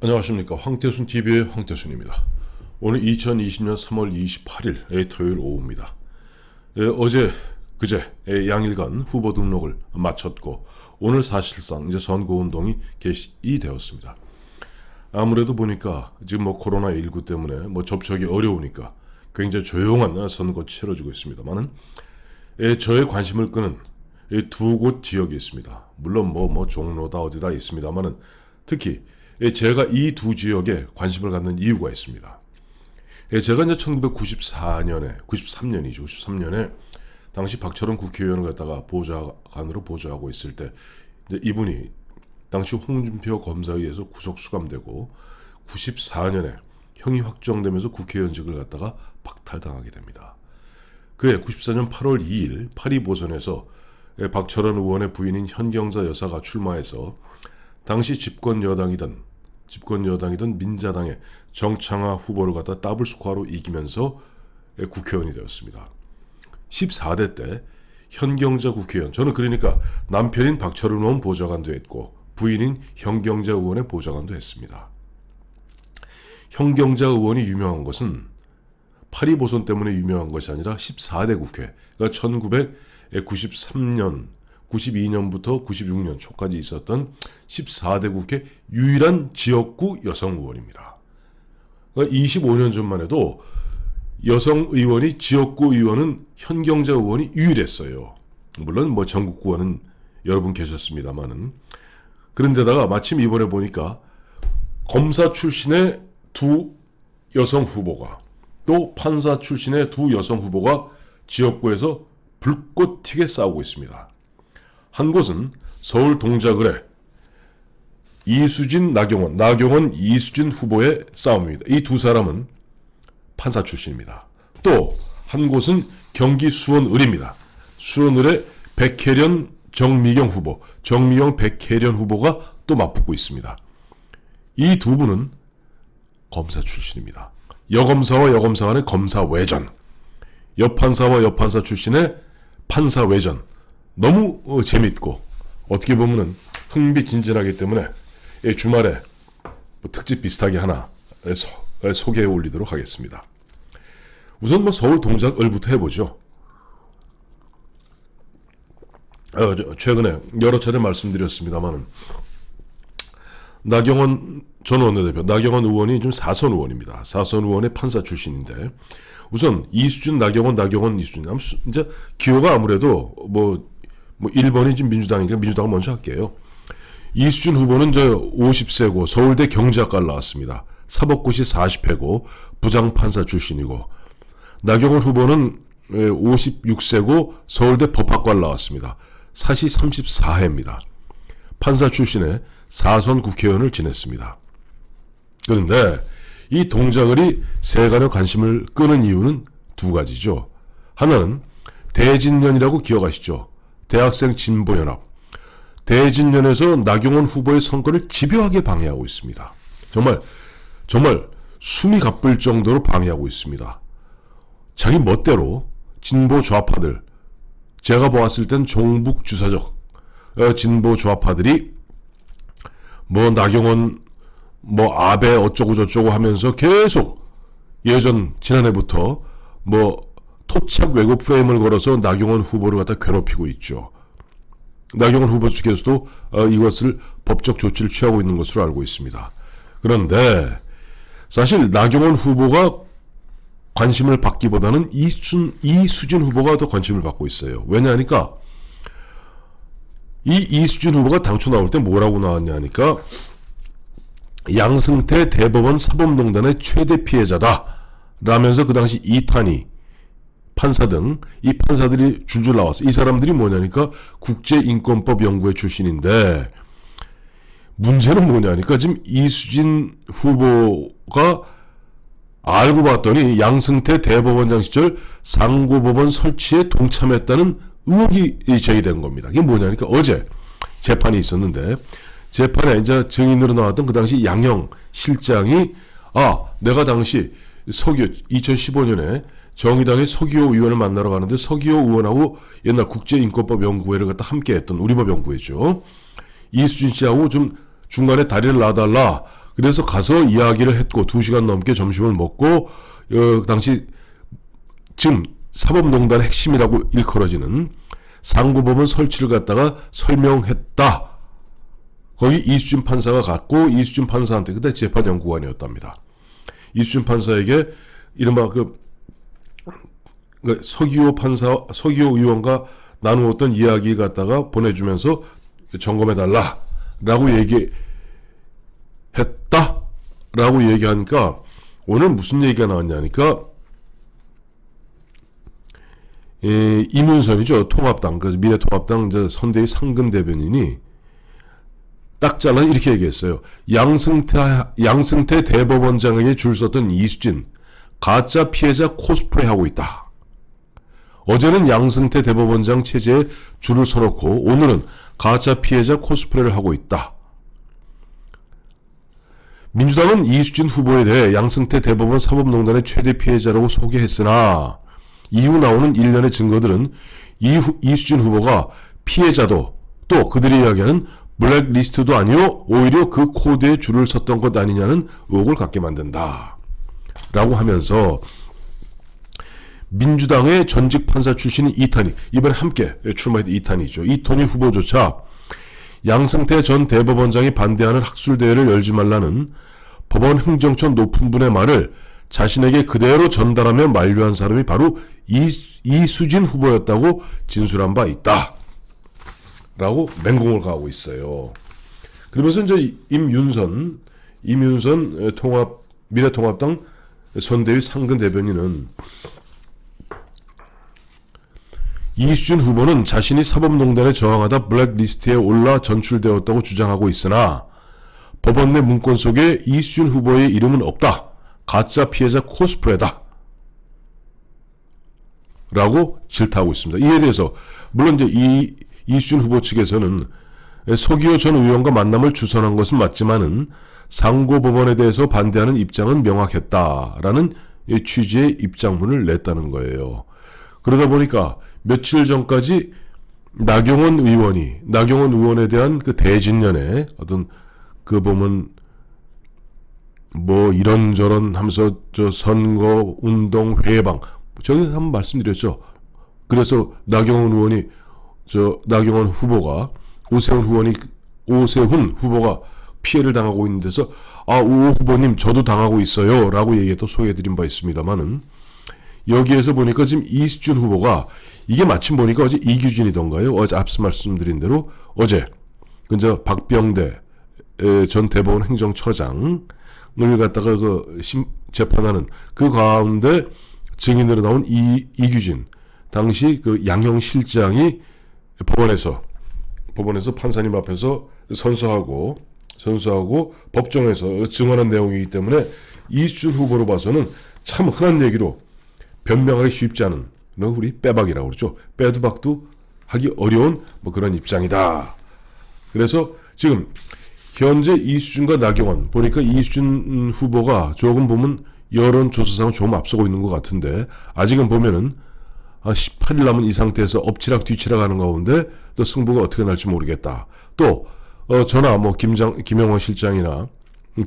안녕하십니까. 황태순 TV의 황태순입니다. 오늘 2020년 3월 28일 토요일 오후입니다. 그제 양일간 후보 등록을 마쳤고 오늘 사실상 이제 선거운동이 개시이 되었습니다. 아무래도 보니까 지금 코로나19 때문에 접촉이 어려우니까 굉장히 조용한 선거 치러지고 있습니다만은 저의 관심을 끄는 두 곳 지역이 있습니다. 물론 종로다 어디다 있습니다만은 특히 제가 이 두 지역에 관심을 갖는 이유가 있습니다. 제가 이제 93년에 당시 박철원 국회의원을 갖다가 보좌관으로 보좌하고 있을 때 이제 이분이 당시 홍준표 검사에 의해서 구속 수감되고 94년에 형이 확정되면서 국회의원직을 갖다가 박탈당하게 됩니다. 그해 94년 8월 2일 파리 보선에서 박철원 의원의 부인인 현경자 여사가 출마해서 당시 집권 여당이던 민자당의 정창화 후보를 갖다 더블 스코어로 이기면서 국회의원이 되었습니다. 14대 때 현경자 국회의원, 저는 그러니까 남편인 박철원 의원 보좌관도 했고 부인인 현경자 의원의 보좌관도 했습니다. 현경자 의원이 유명한 것은 파리 보선 때문에 유명한 것이 아니라 14대 국회, 그러니까 1992년부터 96년 초까지 있었던 14대 국회 유일한 지역구 여성 의원입니다. 그러니까 25년 전만 해도 여성 의원이 지역구 의원은 현경자 의원이 유일했어요. 물론 전국구 의원은 여러분 계셨습니다만은. 그런데다가 마침 이번에 보니까 검사 출신의 두 여성 후보가 또 판사 출신의 두 여성 후보가 지역구에서 불꽃 튀게 싸우고 있습니다. 한 곳은 서울 동작을의 이수진, 나경원, 이수진 후보의 싸움입니다. 이 두 사람은 판사 출신입니다. 또 한 곳은 경기 수원을입니다. 수원을의 백혜련, 정미경 백혜련 후보가 또 맞붙고 있습니다. 이 두 분은 검사 출신입니다. 여검사와 여검사 간의 검사 외전, 여판사와 여판사 출신의 판사 외전. 너무 재밌고 어떻게 보면은 흥미진진하기 때문에 주말에 특집 비슷하게 하나 소개해 올리도록 하겠습니다. 우선 서울 동작을부터 해보죠. 최근에 여러 차례 말씀드렸습니다만은 나경원 전 원내대표, 나경원 의원이 좀 사선 의원입니다. 사선 의원의 판사 출신인데 우선 이수진, 나경원, 이수진. 이제 기호가 아무래도 1번이 지금 민주당이니까 민주당을 먼저 할게요. 이수진 후보는 50세고 서울대 경제학과를 나왔습니다. 사법고시 40회고 부장판사 출신이고, 나경원 후보는 56세고 서울대 법학과를 나왔습니다. 사시 34회입니다. 판사 출신의 4선 국회의원을 지냈습니다. 그런데 이 동작을이 세간의 관심을 끄는 이유는 두 가지죠. 하나는 대진년이라고 기억하시죠? 대학생 진보연합. 대진년에서 나경원 후보의 선거를 집요하게 방해하고 있습니다. 정말 숨이 가쁠 정도로 방해하고 있습니다. 자기 멋대로 진보 좌파들, 제가 보았을 땐 종북 주사적 진보 좌파들이 나경원 아베 어쩌고 저쩌고 하면서 계속 지난해부터 토착 왜곡 프레임을 걸어서 나경원 후보를 갖다 괴롭히고 있죠. 나경원 후보 측에서도 이것을 법적 조치를 취하고 있는 것으로 알고 있습니다. 그런데 사실 나경원 후보가 관심을 받기보다는 이수진 후보가 더 관심을 받고 있어요. 왜냐하니까 이 이수진 후보가 당초 나올 때 뭐라고 나왔냐 하니까 양승태 대법원 사법농단의 최대 피해자다 라면서 그 당시 이탄희 판사 등 이 판사들이 줄줄 나왔어요. 이 사람들이 뭐냐니까 국제인권법 연구회 출신인데 문제는 뭐냐니까 지금 이수진 후보가 알고 봤더니 양승태 대법원장 시절 상고법원 설치에 동참했다는 의혹이 제기된 겁니다. 이게 뭐냐니까 어제 재판이 있었는데 재판에 이제 증인으로 나왔던 그 당시 양형 실장이 내가 당시 2015년에 정의당의 서기호 의원을 만나러 가는데 서기호 의원하고 옛날 국제인권법 연구회를 갖다 함께 했던 우리법 연구회죠. 이수진 씨하고 좀 중간에 다리를 놔달라. 그래서 가서 이야기를 했고 2시간 넘게 점심을 먹고 당시 지금 사법농단의 핵심이라고 일컬어지는 상고법원 설치를 갖다가 설명했다. 거기 이수진 판사가 갔고 이수진 판사한테 그때 재판연구관이었답니다. 이수진 판사에게 이른바 서기호 의원과 나누었던 이야기 갖다가 보내주면서 점검해달라라고 얘기했다라고 얘기하니까 오늘 무슨 얘기가 나왔냐니까 이문선이죠. 통합당, 미래통합당 선대위 상근 대변인이 딱 잘라 이렇게 얘기했어요. 양승태 대법원장에게 줄 섰던 이수진 가짜 피해자 코스프레 하고 있다. 어제는 양승태 대법원장 체제에 줄을 서놓고 오늘은 가짜 피해자 코스프레를 하고 있다. 민주당은 이수진 후보에 대해 양승태 대법원 사법농단의 최대 피해자라고 소개했으나 이후 나오는 일련의 증거들은 이수진 후보가 피해자도 또 그들이 이야기하는 블랙리스트도 아니요 오히려 그 코드에 줄을 섰던 것 아니냐는 의혹을 갖게 만든다. 라고 하면서 민주당의 전직 판사 출신인 이탄희, 이번에 함께 출마했던 이탄희죠. 이탄희 후보조차 양승태 전 대법원장이 반대하는 학술대회를 열지 말라는 법원 행정처 높은 분의 말을 자신에게 그대로 전달하며 만류한 사람이 바로 이수진 후보였다고 진술한 바 있다. 라고 맹공을 가하고 있어요. 그러면서 이제 임윤선 미래통합당 선대위 상근 대변인은 이수진 후보는 자신이 사법농단에 저항하다 블랙리스트에 올라 전출되었다고 주장하고 있으나 법원 내 문건 속에 이수진 후보의 이름은 없다. 가짜 피해자 코스프레다. 라고 질타하고 있습니다. 이에 대해서 물론 이제 이수진 후보 측에서는 서기호 전 의원과 만남을 주선한 것은 맞지만은 상고법원에 대해서 반대하는 입장은 명확했다라는 취지의 입장문을 냈다는 거예요. 그러다 보니까 며칠 전까지 나경원 의원에 대한 그 대진년에 어떤 보면 뭐 이런저런 하면서 선거 운동 회방 저기 한번 말씀드렸죠. 그래서 나경원 후보가 오세훈 후보가 피해를 당하고 있는 데서 오 후보님 저도 당하고 있어요 라고 얘기해서 소개해드린 바 있습니다만은 여기에서 보니까 지금 이수진 후보가 이게 마침 보니까 어제 이규진이던가요? 어제 앞서 말씀드린 대로 어제 근저 박병대 전 대법원 행정처장을 갖다가 재판하는 그 가운데 증인으로 나온 이규진 당시 그 양형 실장이 법원에서 판사님 앞에서 선서하고 법정에서 증언한 내용이기 때문에 이수진 후보로 봐서는 참 흔한 얘기로 변명하기 쉽지 않은 우리 빼박이라고 그러죠. 빼도 박도 하기 어려운 뭐 그런 입장이다. 그래서 지금 현재 이수진과 나경원 보니까 이수진 후보가 조금 보면 여론조사상은 조금 앞서고 있는 것 같은데 아직은 보면은 18일 남은 이 상태에서 엎치락 뒤치락 하는 가운데 또 승부가 어떻게 날지 모르겠다. 또 전화 김영환 실장이나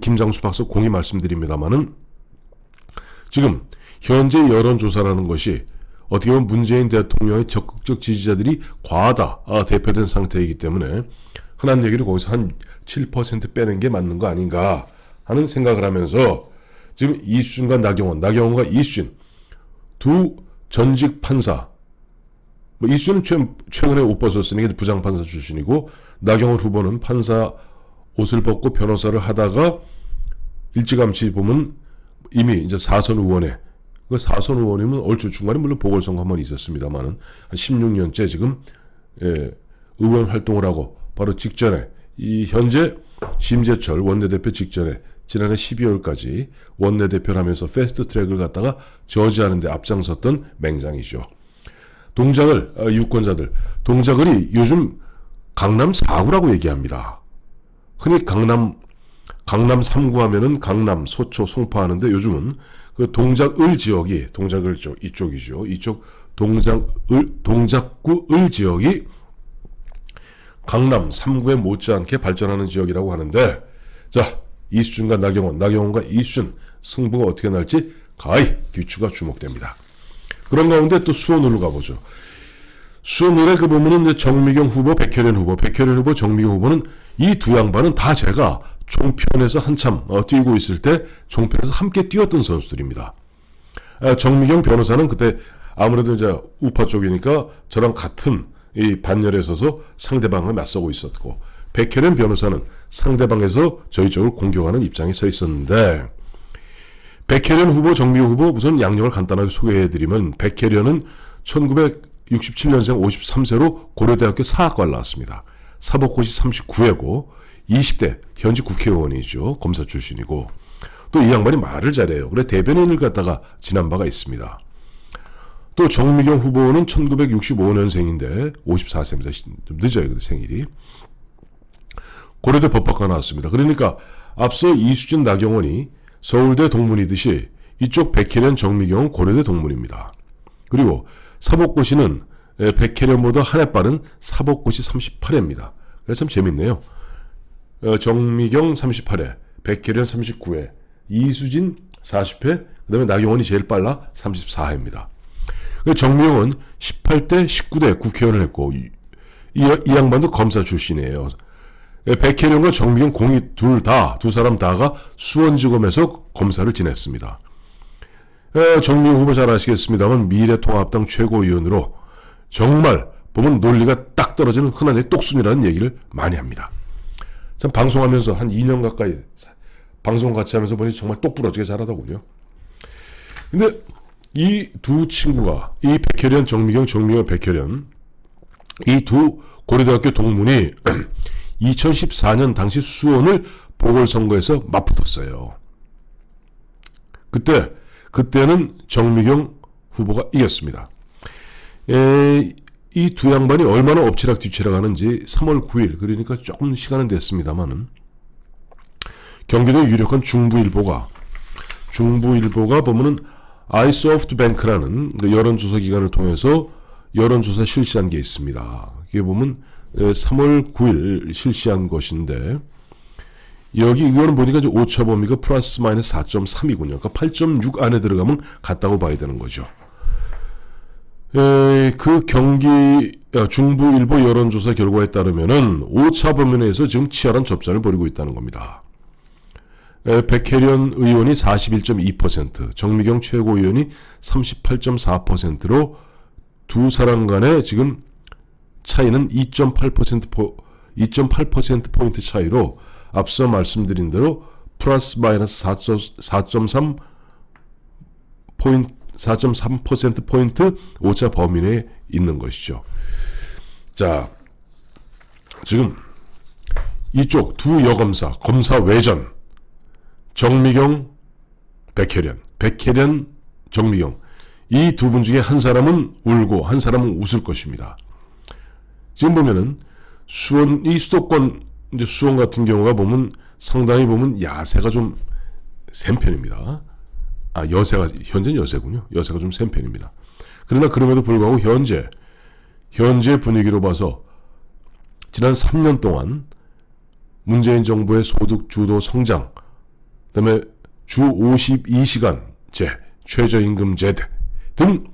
김장수 박사 공히 말씀드립니다만은 지금 현재 여론조사라는 것이 어떻게 보면 문재인 대통령의 적극적 지지자들이 과하다 대표된 상태이기 때문에 흔한 얘기로 거기서 한 7% 빼는 게 맞는 거 아닌가 하는 생각을 하면서 지금 이수진과 나경원과 이수진 두 전직 판사 이수진은 최근에 옷 벗었으니까 부장판사 출신이고 나경원 후보는 판사 옷을 벗고 변호사를 하다가 일찌감치 보면 이미 이제 사선 의원에 그 사선 의원이면 얼추 중간에 물론 보궐선거 한번 있었습니다만은 한 16년째 지금 의원 활동을 하고 바로 직전에 이 현재 심재철 원내대표 직전에 지난해 12월까지 원내대표를 하면서 패스트트랙을 갖다가 저지하는 데 앞장섰던 맹장이죠. 유권자들 동작을이 요즘 강남 4구라고 얘기합니다. 흔히 강남 3구 하면은 강남, 소초, 송파 하는데 요즘은 그 동작을 지역이 동작을 이쪽이죠. 이쪽 동작구 을 지역이 강남 3구에 못지않게 발전하는 지역이라고 하는데 자, 이수준과 나경원, 나경원과 이수준 승부가 어떻게 날지 가히 귀추가 주목됩니다. 그런 가운데 또 수원으로 가보죠. 수원을에 그 보면은 정미경 후보, 백혜련 후보, 정미경 후보는 이 두 양반은 다 제가 종편에서 한참 뛰고 있을 때 종편에서 함께 뛰었던 선수들입니다. 정미경 변호사는 그때 아무래도 이제 우파 쪽이니까 저랑 같은 이 반열에 서서 상대방을 맞서고 있었고, 백혜련 변호사는 상대방에서 저희 쪽을 공격하는 입장에 서 있었는데, 백혜련 후보, 정미경 후보 우선 양력을 간단하게 소개해드리면, 백혜련은 1967년생 53세로 고려대학교 사학과를 나왔습니다. 사법고시 39회고 20대 현직 국회의원이죠. 검사 출신이고, 또 이 양반이 말을 잘해요. 그래 대변인을 갖다가 지난 바가 있습니다. 또 정미경 후보는 1965년생인데 54세입니다. 좀 늦어요, 생일이. 고려대 법학과 나왔습니다. 그러니까 앞서 이수진, 나경원이 서울대 동문이듯이 이쪽 백혜련, 정미경은 고려대 동문입니다. 그리고 사법고시는 백혜련보다 한 해 빠른 사법고시 38회입니다. 그래서 참 재밌네요. 정미경 38회, 백혜련 39회, 이수진 40회, 그 다음에 나경원이 제일 빨라 34회입니다. 정미경은 18대, 19대 국회의원을 했고, 이 양반도 검사 출신이에요. 백혜련과 정미경 두 사람 다가 수원지검에서 검사를 지냈습니다. 정미경 후보 잘 아시겠습니다만 미래통합당 최고위원으로 정말 보면 논리가 딱 떨어지는 흔한 똑순이라는 얘기를 많이 합니다. 참 방송하면서 한 2년 가까이 방송 같이 하면서 보니 정말 똑부러지게 잘하더군요. 근데 이 두 친구가, 이 백혜련, 정미경, 백혜련, 이 두 고려대학교 동문이 2014년 당시 수원을 보궐선거에서 맞붙었어요. 그때는 정미경 후보가 이겼습니다. 이 두 양반이 얼마나 엎치락 뒤치락 하는지 3월 9일, 그러니까 조금 시간은 됐습니다만은, 경기도 유력한 중부일보가 보면은 아이소프트뱅크라는 여론조사 기관을 통해서 여론조사 실시한 게 있습니다. 이게 보면 3월 9일 실시한 것인데, 여기 이거는 보니까 이제 오차 범위가 플러스 마이너스 4.3이군요. 그러니까 8.6 안에 들어가면 같다고 봐야 되는 거죠. 그 경기 중부일보 여론조사 결과에 따르면은 오차 범위 내에서 지금 치열한 접전을 벌이고 있다는 겁니다. 백혜련 의원이 41.2%, 정미경 최고위원이 38.4%로 두 사람 간의 지금 차이는 2.8%포인트 차이로 앞서 말씀드린 대로 플러스 마이너스 4.3%포인트 오차 범위 내에 있는 것이죠. 자, 지금 이쪽 두 여검사, 검사 외전, 정미경, 백혜련, 정미경, 이 두 분 중에 한 사람은 울고 한 사람은 웃을 것입니다. 지금 보면은 이 수도권, 이제 수원 같은 경우가 보면 상당히 보면 야세가 좀 센 편입니다. 현재는 여세군요. 여세가 좀 센 편입니다. 그러나 그럼에도 불구하고 현재 분위기로 봐서 지난 3년 동안 문재인 정부의 소득 주도 성장, 그다음에 주 52시간제, 최저임금제 등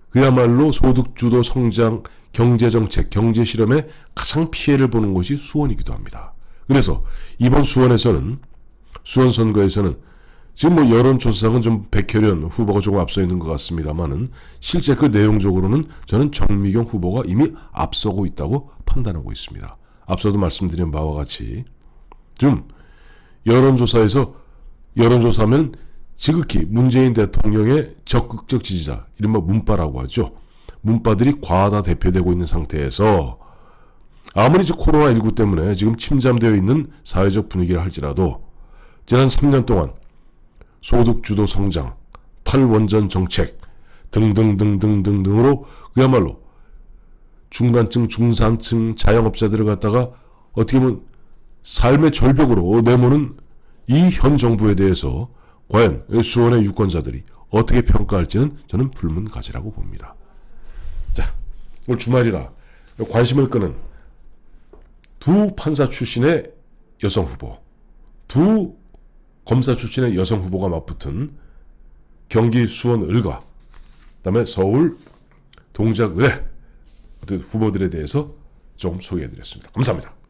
그야말로 소득 주도 성장, 경제정책, 경제실험에 가장 피해를 보는 것이 수원이기도 합니다. 그래서 이번 수원 선거에서는 지금 여론조사상은 좀 백혜련 후보가 조금 앞서 있는 것 같습니다만은 실제 그 내용적으로는 저는 정미경 후보가 이미 앞서고 있다고 판단하고 있습니다. 앞서도 말씀드린 바와 같이 좀 여론조사하면 지극히 문재인 대통령의 적극적 지지자, 이른바 문파라고 하죠. 문파들이 과다 대표되고 있는 상태에서 아무리 코로나19 때문에 지금 침잠되어 있는 사회적 분위기를 할지라도 지난 3년 동안 소득주도 성장, 탈원전 정책 등등등등등으로 그야말로 중간층, 중산층, 자영업자들을 갖다가 어떻게 보면 삶의 절벽으로 내모는 이 현 정부에 대해서 과연 수원의 유권자들이 어떻게 평가할지는 저는 불문가지라고 봅니다. 자, 오늘 주말이라 관심을 끄는 두 판사 출신의 여성 후보, 두 검사 출신의 여성 후보가 맞붙은 경기 수원을과 그다음에 서울 동작을의 후보들에 대해서 좀 소개해드렸습니다. 감사합니다.